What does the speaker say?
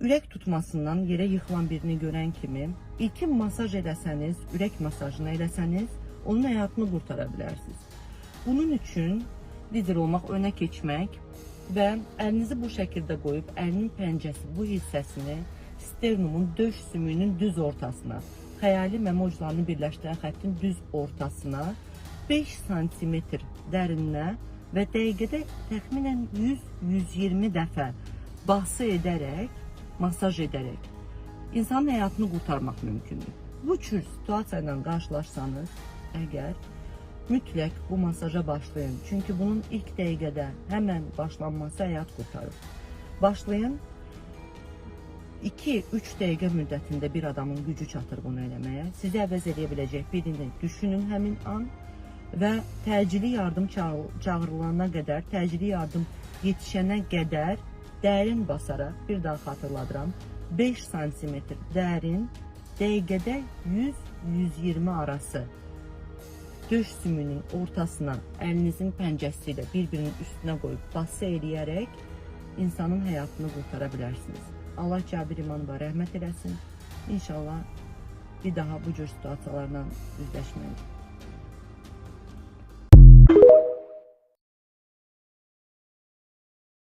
ürək tutmasından yerə yıxılan birini görən kimi ilkin masaj eləsəniz, ürək masajını eləsəniz, onun həyatını qurtara bilərsiniz. Bunun üçün lider olmaq, önə keçmək və əlinizi bu şəkildə qoyub, əlinin pəncəsi bu hissəsini sternumun döş sümüyünün düz ortasına, xəyali məmə uclarını birləşdirən xəttin düz ortasına 5 sm dərinlə və dəqiqədə təxminən 100-120 dəfə bası edərək, masaj edərək insanın həyatını qurtarmaq mümkündür. Bu cür situasiya ilə qarşılaşsanız, əgər mütləq bu masaja başlayın. Çünki bunun ilk dəqiqədə həmən başlanması həyat qurtarır. Başlayın. 2-3 dəqiqə müddətində bir adamın gücü çatır bunu eləməyə. Sizi əvəz edə biləcək birini düşünün həmin an və təcili yardım çağırılana qədər, təcili yardım yetişənə qədər dərin basaraq, bir daha xatırladıram, 5 sm dərin, dəqiqədə 100-120 arası döş sümüyünün ortasına əlinizin pəncəsi ilə bir-birinin üstünə qoyub bası eləyərək insanın həyatını qurtara bilərsiniz. Allah Cabir İmanova rəhmət eləsin. İnşallah bir daha bu cür situasiyalarla üzləşməyin.